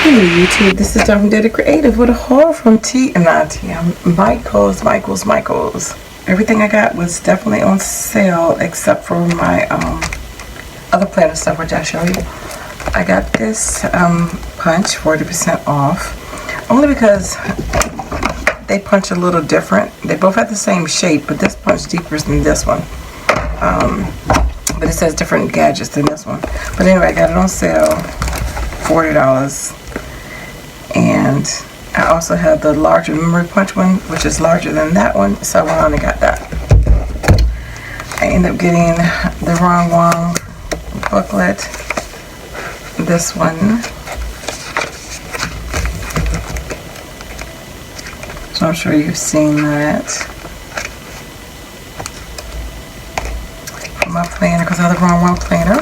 Hey YouTube, this is Dr. DaretoBeCreative with a haul from Michael's. Everything I got was definitely on sale except for my other planner stuff, which I'll show you. I got this punch 40% off, only because they punch a little different. They both have the same shape, but this punch deeper than this one. But it says different gadgets than this one. But anyway, I got it on sale, $40. And I also have the larger memory punch one, which is larger than that one, so I only got that. I ended up getting the wrong one booklet. This one. So I'm sure you've seen that. For my planner, because I have the wrong one planner.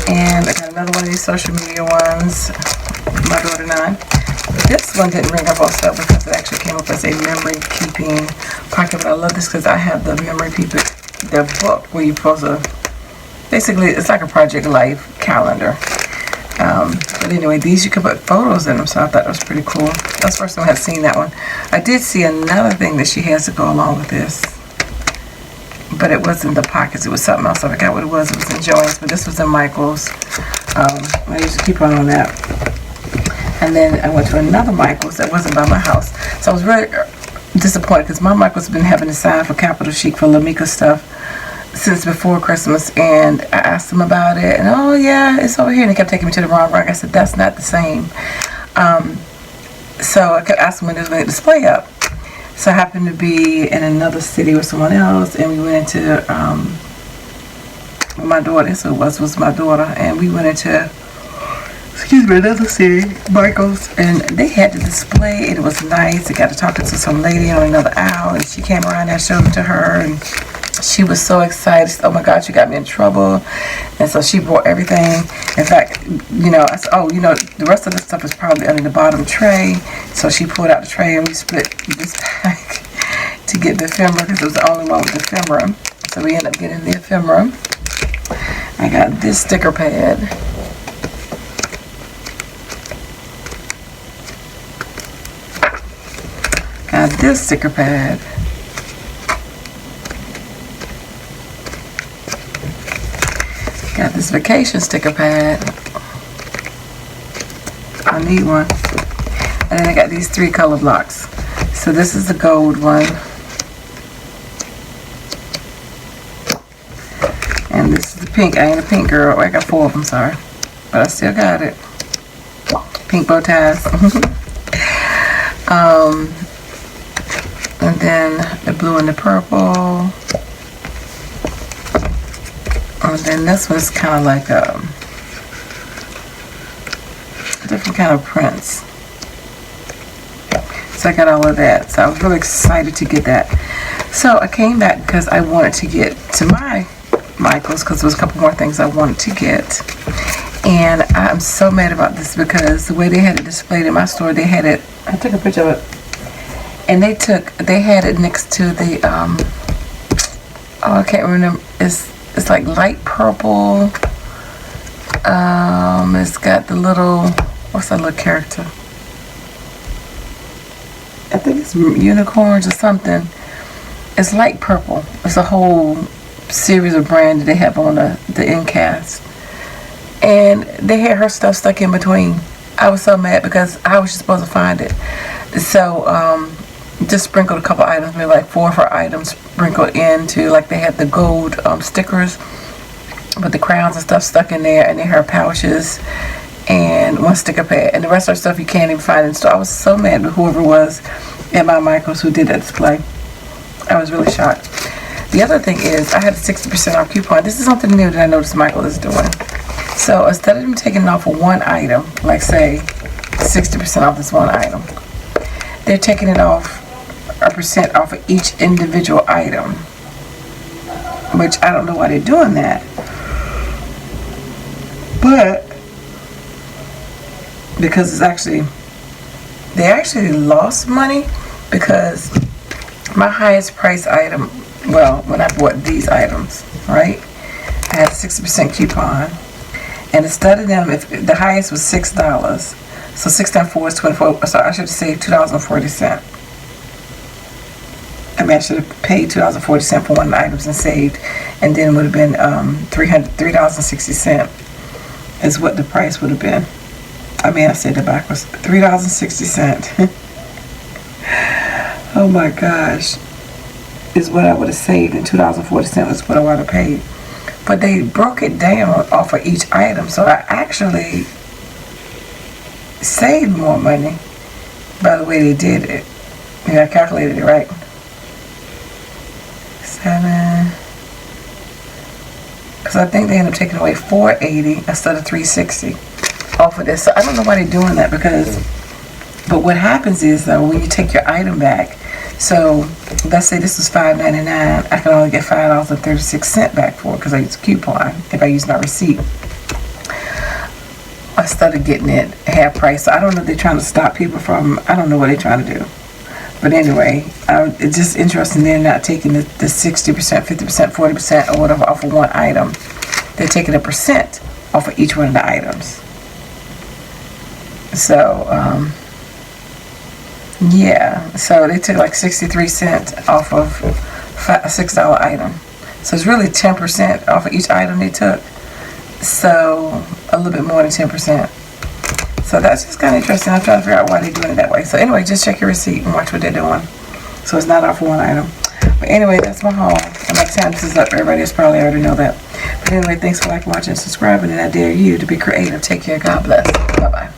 And I got another one of these social media ones. My daughter and I. This one didn't ring up on sale because it actually came up as a memory keeping pocket. But I love this because I have the memory keeping, the book where you're supposed to, basically it's like a Project Life calendar. But anyway, these you can put photos in them, so I thought that was pretty cool. That's the first time I had seen that one. I did see another thing that she has to go along with this, but it wasn't the pockets, it was something else. I forgot what it was. It was in Joann's, but this was in Michael's. I used to keep on that. And then I went to another Michael's that wasn't by my house. So I was really disappointed because my Michael's have been having a sign for Capital Chic for Lamika stuff since before Christmas. And I asked them about it. And oh yeah, it's over here. And they kept taking me to the wrong rack. I said, that's not the same. So I kept asking when there's a display up. So I happened to be in another city with someone else. And we went into my daughter. So it was my daughter. And we went into another city, Michael's, and they had the display, and it was nice. I got to talking to some lady on another aisle, and she came around and I showed it to her, and she was so excited. She said, oh my God, you got me in trouble. And so she brought everything. In fact, I said, oh, the rest of the stuff is probably under the bottom tray. So she pulled out the tray, and we split this pack to get the ephemera, because it was the only one with the ephemera. So we ended up getting the ephemera. I got this sticker pad. Got this sticker pad. Got this vacation sticker pad. I need one. And then I got these 3 color blocks. So this is the gold one. And this is the pink. I ain't a pink girl. I got 4 of them, sorry. But I still got it. Pink bow ties. And then the blue and the purple. And then this one's kind of like a different kind of prints. So I got all of that. So I was really excited to get that. So I came back because I wanted to get to my Michael's, because there was a couple more things I wanted to get. And I'm so mad about this because the way they had it displayed in my store, they had it, I took a picture of it. And they had it next to the, I can't remember, it's like light purple. It's got the little, what's that little character? I think it's unicorns or something. It's light purple. It's a whole series of brands that they have on the end cast. And they had her stuff stuck in between. I was so mad because I was just supposed to find it. So, just sprinkled a couple items, maybe like 4 or 4 items sprinkled into, like they had the gold stickers with the crowns and stuff stuck in there, and they had pouches and 1 sticker pad, and the rest of the stuff you can't even find in the store. I was so mad with whoever was at my Michael's who did that display. I was really shocked. The other thing is I had a 60% off coupon. This is something new that I noticed Michael is doing. So instead of them taking it off of one item, like say 60% off this one item, they're taking it off a percent off of each individual item, which I don't know why they're doing that, but because it's actually, they actually lost money, because my highest price item, well, when I bought these items, right, I had a 60% coupon, And instead of them, if the highest was $6, so 6 times 4 is 24. So I should have saved $2.40. I mean, I should have paid $2.40 for one of the items and saved, and then it would have been $3.60 is what the price would have been. I mean, I said it backwards. $3.60. Oh my gosh, is what I would have saved, and $2.40 is what I would have paid. But they broke it down off of each item, so I actually saved more money by the way they did it. Yeah, I calculated it right. 7, because I think they ended up taking away $4.80 instead of $3.60 off of this. So I don't know why they're doing that, but what happens is though, when you take your item back, so let's say this was $5.99, I can only get $5.36 back for it because I use a coupon if I use my receipt instead of getting it half price. So I don't know if they're trying to stop people from, I don't know what they're trying to do. But anyway, it's just interesting they're not taking the 60%, 50%, 40% or whatever off of one item. They're taking a percent off of each one of the items. So, yeah, so they took like 63 cents off of a $6 item. So it's really 10% off of each item they took. So a little bit more than 10%. So that's just kind of interesting. I'm trying to figure out why they're doing it that way. So anyway, just check your receipt and watch what they're doing. So it's not off of one item. But anyway, that's my haul. And by the time this is up, everybody else probably already know that. But anyway, thanks for liking, watching, and subscribing. And I dare you to be creative. Take care. God bless. Bye-bye.